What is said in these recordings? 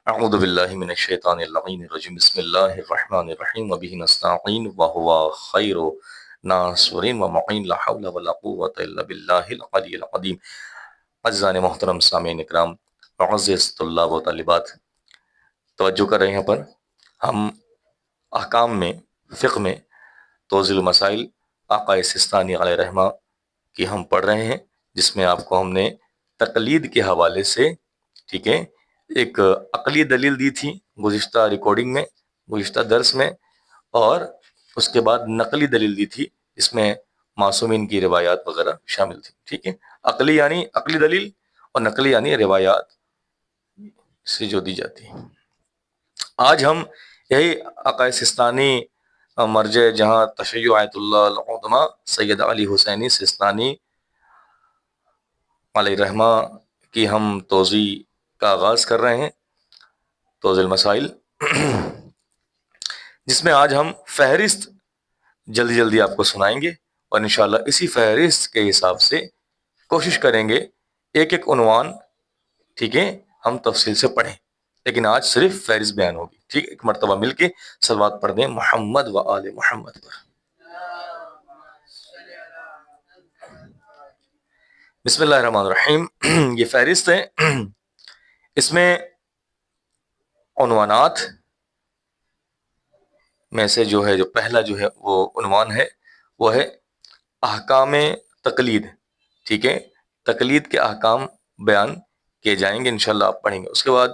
اعوذ باللہ من الشیطان اللعین الرجیم بسم اللہ الرحمن الرحیم وبہ نستعین وہو خیر ناصرین ومعین لا حول ولا قوة الا باللہ العلی العظیم۔ عزیزان محترم سامعین اکرام، معزز طلاب و طالبات، توجہ کر رہے ہیں یہاں پر ہم احکام میں، فقہ میں توضیح المسائل آقا سستانی علیہ رحمہ کی ہم پڑھ رہے ہیں، جس میں آپ کو ہم نے تقلید کے حوالے سے ٹھیک ہے ایک عقلی دلیل دی تھی گزشتہ ریکارڈنگ میں، گزشتہ درس میں، اور اس کے بعد نقلی دلیل دی تھی جس میں معصومین کی روایات وغیرہ شامل تھی۔ ٹھیک ہے، عقلی یعنی عقلی دلیل، اور نقلی یعنی روایات سے جو دی جاتی ہے۔ آج ہم یہی آقا سستانی مرجع جہاں تشیع آیت اللہ العظمیٰ سید علی حسینی سستانی علیہ رحمہ کی ہم توضیح کا آغاز کر رہے ہیں، توضیح المسائل، جس میں آج ہم فہرست جلدی جلدی آپ کو سنائیں گے، اور انشاءاللہ اسی فہرست کے حساب سے کوشش کریں گے ایک ایک عنوان ٹھیک ہے ہم تفصیل سے پڑھیں، لیکن آج صرف فہرست بیان ہوگی۔ ٹھیک ہے، ایک مرتبہ مل کے صلوات پڑھ دیں محمد و آل محمد پر۔ بسم اللہ الرحمن الرحیم۔ یہ فہرست ہے، اس میں عنوانات میں سے جو ہے، جو پہلا جو ہے وہ عنوان ہے، وہ ہے احکام تقلید۔ ٹھیک ہے، تقلید کے احکام بیان کیے جائیں گے، انشاءاللہ آپ پڑھیں گے۔ اس کے بعد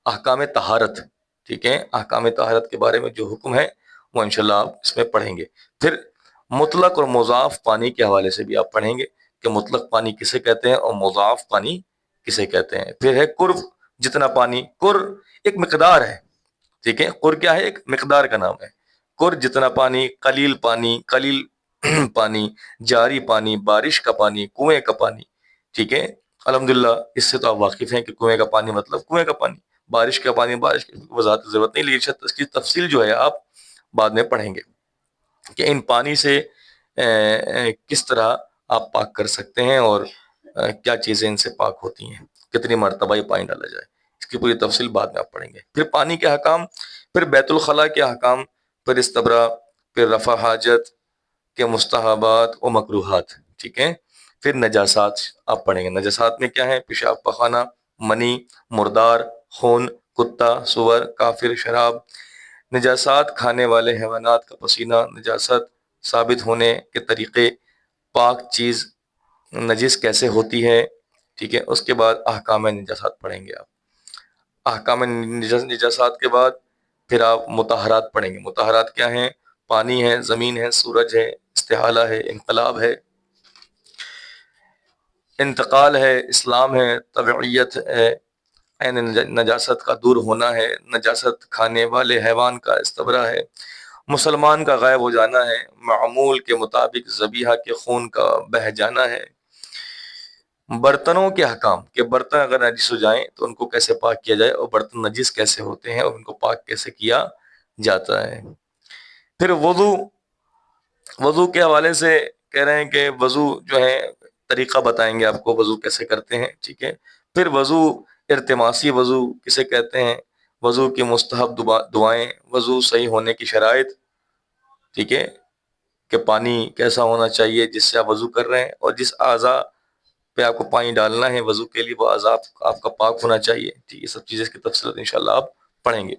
احکام طہارت، ٹھیک ہے، احکام طہارت کے بارے میں جو حکم ہے وہ انشاءاللہ آپ اس میں پڑھیں گے۔ پھر مطلق اور مضاف پانی کے حوالے سے بھی آپ پڑھیں گے کہ مطلق پانی کسے کہتے ہیں اور مضاف پانی کسے کہتے ہیں۔ پھر ہے قر، جتنا پانی، قر ایک مقدار ہے، ٹھیک ہے، قر کیا ہے؟ ایک مقدار کا نام ہے۔ قر جتنا پانی، قلیل پانی، قلیل پانی، جاری پانی، بارش کا پانی، کنویں کا پانی، ٹھیک ہے۔ الحمدللہ اس سے تو آپ واقف ہیں کہ کنویں کا پانی مطلب کنویں کا پانی، بارش کا پانی بارش کی وضاحت کی ضرورت نہیں، لیکن اس کی تفصیل جو ہے آپ بعد میں پڑھیں گے کہ ان پانی سے کس طرح آپ پاک کر سکتے ہیں، اور کیا چیزیں ان سے پاک ہوتی ہیں، کتنی مرتبہ یہ پانی ڈالا جائے، اس کی پوری تفصیل بعد میں آپ پڑھیں گے۔ پھر پانی کے احکام، پھر بیت الخلاء کے احکام، پھر استبرا، پھر رفع حاجت کے مستحبات و مکروہات، ٹھیک ہے۔ پھر نجاسات آپ پڑھیں گے، نجاسات میں کیا ہے؟ پیشاب، پخانہ، منی، مردار، خون، کتا، سور، کافر، شراب، نجاسات کھانے والے حیوانات کا پسینہ، نجاست ثابت ہونے کے طریقے، پاک چیز نجس کیسے ہوتی ہے، ٹھیک ہے۔ اس کے بعد احکام نجاسات پڑھیں گے آپ۔ احکام نجاسات کے بعد پھر آپ مطہرات پڑھیں گے۔ مطہرات کیا ہیں؟ پانی ہے، زمین ہے، سورج ہے، استحالہ ہے، انقلاب ہے، انتقال ہے، اسلام ہے، طبعیت ہے، عین نجاست کا دور ہونا ہے، نجاست کھانے والے حیوان کا استبرا ہے، مسلمان کا غائب ہو جانا ہے، معمول کے مطابق ذبیحہ کے خون کا بہہ جانا ہے، برتنوں کے احکام کہ برتن اگر نجس ہو جائیں تو ان کو کیسے پاک کیا جائے، اور برتن نجس کیسے ہوتے ہیں اور ان کو پاک کیسے کیا جاتا ہے۔ پھر وضو کے حوالے سے کہہ رہے ہیں کہ وضو جو ہے طریقہ بتائیں گے آپ کو، وضو کیسے کرتے ہیں، ٹھیک ہے۔ پھر وضو، ارتماسی وضو کسے کہتے ہیں، وضو کی مستحب دعائیں، وضو صحیح ہونے کی شرائط، ٹھیک ہے، کہ پانی کیسا ہونا چاہیے جس سے آپ وضو کر رہے ہیں، اور جس اعضاء پہ آپ کو پانی ڈالنا ہے وضو کے لیے وہ اعضاء آپ کا پاک ہونا چاہیے، ٹھیک ہے۔ سب چیزیں کی تفصیلات انشاءاللہ آپ پڑھیں گے۔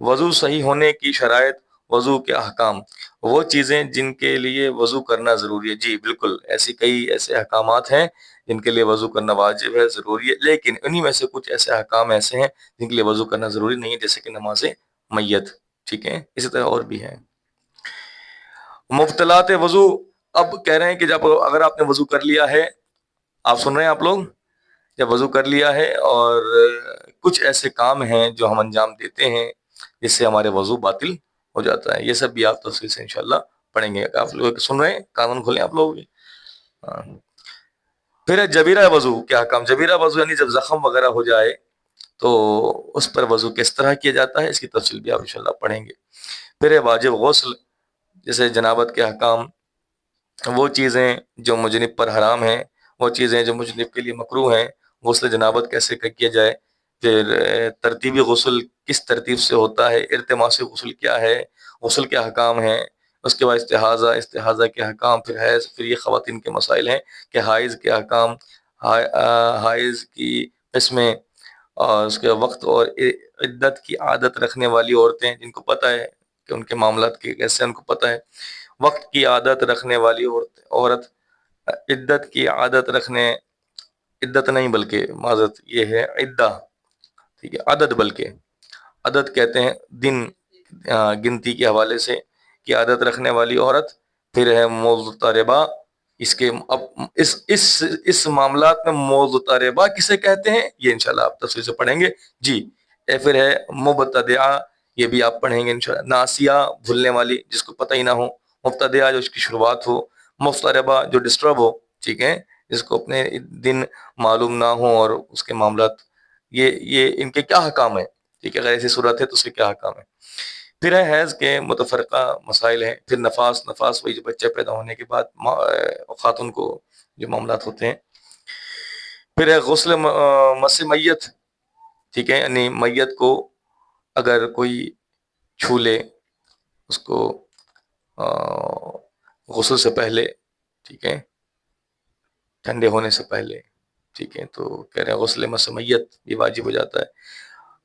وضو صحیح ہونے کی شرائط، وضو کے احکام، وہ چیزیں جن کے لیے وضو کرنا ضروری ہے۔ جی بالکل، کئی ایسے احکامات ہیں جن کے لیے وضو کرنا واجب ہے، ضروری ہے، لیکن انہی میں سے کچھ ایسے احکام ایسے ہیں جن کے لیے وضو کرنا ضروری نہیں ہے، جیسے کہ نماز میت، ٹھیک ہے۔ اسی طرح اور بھی ہیں مبطلات وضو۔ اب کہہ رہے ہیں کہ جب اگر آپ نے وضو کر لیا ہے، آپ سن رہے ہیں آپ لوگ، جب وضو کر لیا ہے اور کچھ ایسے کام ہیں جو ہم انجام دیتے ہیں جس سے ہمارے وضو باطل ہو جاتا ہے، یہ سب بھی آپ تفصیل سے انشاءاللہ پڑھیں گے۔ آپ لوگ سن رہے ہیں، قانون کھولیں آپ لوگ بھی۔ پھر ہے جبیرہ وضو کیا کام؟ جبیرہ وضو یعنی جب زخم وغیرہ ہو جائے تو اس پر وضو کس طرح کیا جاتا ہے، اس کی تفصیل بھی آپ انشاءاللہ پڑھیں گے۔ پھر ہے واجب غسل، جیسے جنابت کے احکام، وہ چیزیں جو مجنب پر حرام ہیں، وہ چیزیں جو مجنب کے لیے مکروہ ہیں، غسل جنابت کیسے کیا جائے۔ پھر ترتیبی غسل کس ترتیب سے ہوتا ہے، ارتماسی غسل کیا ہے، غسل کے احکام ہیں، اس کے بعد استحاضہ کے احکام، پھر حیض، پھر یہ خواتین کے مسائل ہیں کہ حائض کے احکام، حائض کی قسمیں، اور اس کے وقت اور عدت کی عادت رکھنے والی عورتیں جن کو پتہ ہے کہ ان کے معاملات کے کیسے، ان کو پتہ ہے وقت کی عادت رکھنے والی عورت عدت کی عادت رکھنے، عدت نہیں بلکہ معذرت یہ ہے عدہ، ٹھیک ہے، عدد، بلکہ عدد کہتے ہیں دن گنتی کے حوالے سے، کی عادت رکھنے والی عورت، پھر ہے مضطربہ، اس کے اب اس معاملات میں مضطربہ کسے کہتے ہیں یہ انشاءاللہ آپ تفصیل سے پڑھیں گے جی۔ پھر ہے مبتدعہ، یہ بھی آپ پڑھیں گے انشاءاللہ۔ ناسیہ، بھولنے والی، جس کو پتہ ہی نہ ہو۔ مبتدعہ، جو اس کی شروعات ہو۔ مضطربہ، جو ڈسٹرب ہو، ٹھیک ہے، جس کو اپنے دن معلوم نہ ہو اور اس کے معاملات، یہ ان کے کیا حکام ہیں، ٹھیک ہے، اگر ایسی صورت ہے تو اس کے کیا حکام ہیں۔ پھر ہے حیض کے متفرقہ مسائل ہیں۔ پھر نفاس وہی جو بچے پیدا ہونے کے بعد خاتون کو جو معاملات ہوتے ہیں۔ پھر ہے غسل مس میت، ٹھیک ہے، یعنی میت کو اگر کوئی چھو لے اس کو غسل سے پہلے، ٹھیک ہے، ٹھنڈے ہونے سے پہلے، ٹھیک ہے، تو کہہ رہے ہیں غسل مس میت یہ واجب ہو جاتا ہے۔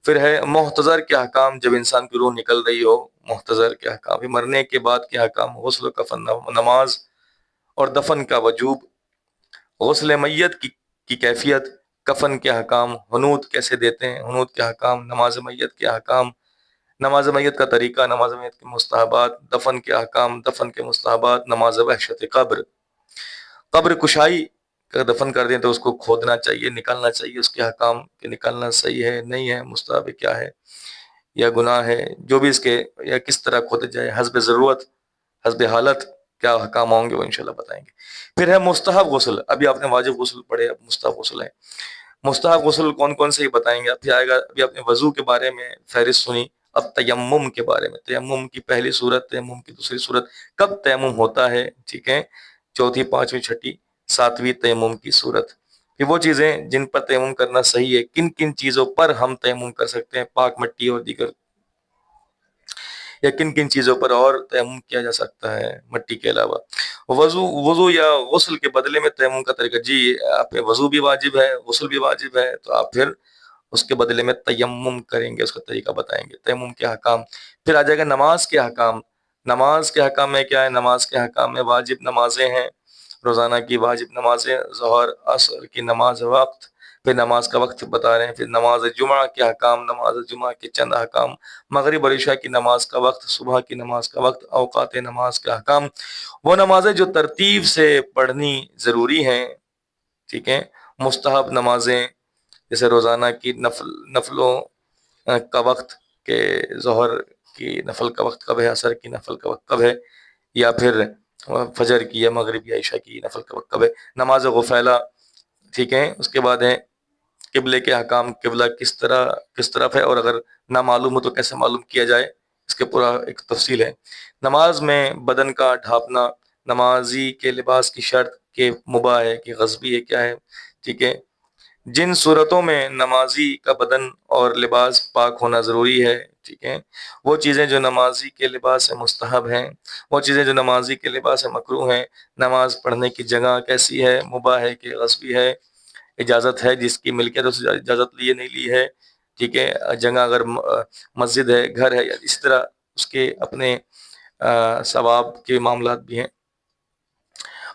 پھر ہے محتضر کے احکام، جب انسان کی روح نکل رہی ہو، محتضر کے احکام، پھر مرنے کے بعد کے احکام، غسل، کفن، نماز اور دفن کا وجوب، غسل میت کی کیفیت، کفن کے احکام، حنوط کیسے دیتے ہیں، حنوط کے احکام، نماز میت کے احکام، نماز میت کا طریقہ، نماز میت کے مستحبات، دفن کے احکام، دفن کے مستحبات، نماز وحشت قبر، قبر کشائی، اگر دفن کر دیں تو اس کو کھودنا چاہیے، نکالنا چاہیے، اس کے احکام کہ نکالنا صحیح ہے نہیں ہے، مستحب کیا ہے یا گناہ ہے، جو بھی اس کے، یا کس طرح کھودے جائے، حسب ضرورت، حسب حالت کیا احکام ہوں گے وہ انشاءاللہ بتائیں گے۔ پھر ہے مستحب غسل، ابھی آپ نے واجب غسل پڑھے، اب مستحب غسل ہے۔ مستحب غسل کون کون سے ہی بتائیں گے، اب پھر آئے گا، ابھی آپ نے وضو کے بارے میں فہرست سنی، اب تیمم کے بارے میں، تیمم کی پہلی صورت، تیمم کی دوسری صورت، کب تیمم ہوتا ہے، ٹھیک ہے، چوتھی، پانچویں، چھٹی، ساتویں تیمم کی صورت، پھر وہ چیزیں جن پر تیمم کرنا صحیح ہے، کن کن چیزوں پر ہم تیمم کر سکتے ہیں، پاک مٹی اور دیگر، یا کن کن چیزوں پر اور تیمم کیا جا سکتا ہے مٹی کے علاوہ۔ وضو یا غسل کے بدلے میں تیمم کا طریقہ، جی آپ کے وضو بھی واجب ہے، غسل بھی واجب ہے، تو آپ پھر اس کے بدلے میں تیمم کریں گے، اس کا طریقہ بتائیں گے، تیمم کے احکام۔ پھر آ جائے گا نماز کے احکام، نماز کے احکام میں کیا ہے، نماز کے احکام میں واجب نمازیں ہیں، روزانہ کی واجب نمازیں، ظہر، عصر کی نماز وقت، پھر نماز کا وقت بتا رہے ہیں، پھر نماز جمعہ کے احکام، نماز جمعہ کے چند احکام، مغرب اور عشاء کی نماز کا وقت، صبح کی نماز کا وقت، اوقات نماز کے احکام، وہ نمازیں جو ترتیب سے پڑھنی ضروری ہیں، ٹھیک ہے، مستحب نمازیں جیسے روزانہ کی نفلوں کا وقت، کہ ظہر کی نفل کا وقت کب ہے، عصر کی نفل کا وقت کب ہے، یا پھر فجر کی یا مغرب یا عشاء کی نفل کا وقت کب ہے، نماز غفیلہ، ٹھیک ہے، اس کے بعد ہے قبلے کے احکام، قبلہ کس طرف ہے، اور اگر نہ معلوم ہو تو کیسے معلوم کیا جائے، اس کے پورا ایک تفصیل ہے۔ نماز میں بدن کا ڈھانپنا، نمازی کے لباس کی شرط، کہ مباح ہے کہ غصبی ہے، کیا ہے، ٹھیک ہے، جن صورتوں میں نمازی کا بدن اور لباس پاک ہونا ضروری ہے، ٹھیک ہے، وہ چیزیں جو نمازی کے لباس سے مستحب ہیں، وہ چیزیں جو نمازی کے لباس سے مکروہ ہیں، نماز پڑھنے کی جگہ کیسی ہے، مباح ہے کہ غصبی ہے، اجازت ہے جس کی ملکیت اس سے اجازت لیے نہیں لی ہے، ٹھیک ہے، جگہ اگر مسجد ہے، گھر ہے، یا اسی طرح اس کے اپنے ثواب کے معاملات بھی ہیں،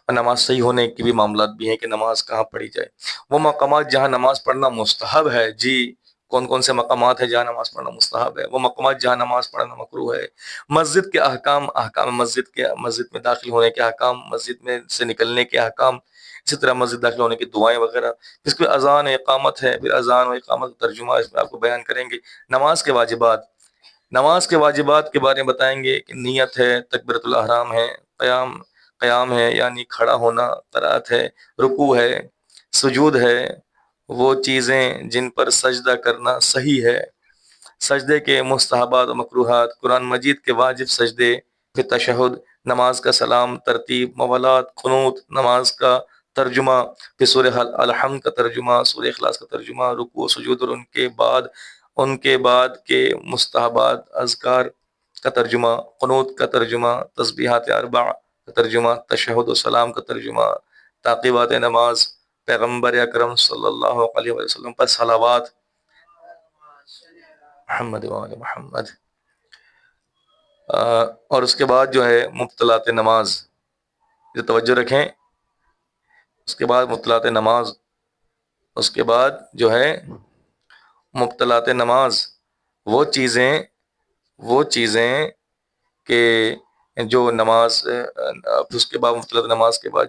اور نماز صحیح ہونے کے بھی معاملات بھی ہیں کہ نماز کہاں پڑھی جائے۔ وہ مقامات جہاں نماز پڑھنا مستحب ہے، جی کون کون سے مقامات ہیں جہاں نماز پڑھنا مستحب ہے، وہ مقامات جہاں نماز پڑھنا مکروہ ہے۔ مسجد کے احکام، مسجد میں داخل ہونے کے احکام، مسجد میں سے نکلنے کے احکام، اسی طرح مسجد داخل ہونے کی دعائیں وغیرہ، اس کے اذان اقامت ہے، پھر اذان و اقامت کا ترجمہ اس میں آپ کو بیان کریں گے۔ نماز کے واجبات کے بارے میں بتائیں گے کہ نیت ہے، تکبیرۃ الاحرام ہے، قیام ہے یعنی کھڑا ہونا، قرات ہے، رکوع ہے، سجود ہے، وہ چیزیں جن پر سجدہ کرنا صحیح ہے، سجدے کے مستحبات و مکروہات، قرآن مجید کے واجب سجدے، پھر تشہد، نماز کا سلام، ترتیب، موالات، قنوت، نماز کا ترجمہ، پھر سورہ الحمد کا ترجمہ، سورہ اخلاص کا ترجمہ، رکوع و سجود، اور ان کے بعد کے مستحبات اذکار کا ترجمہ، قنوت کا ترجمہ، تسبیحات اربع کا ترجمہ، تشہد و سلام کا ترجمہ، تعقیبات نماز، پیغمبر اکرم صلی اللہ علیہ وسلم پر صلوات، محمد و آل محمد۔ اور اس کے بعد جو ہے مبطلات نماز، یہ توجہ رکھیں، اس کے بعد مبطلات نماز، اس کے بعد جو ہے مبطلات نماز، وہ چیزیں کہ جو نماز، اس کے بعد مبطلات نماز کے بعد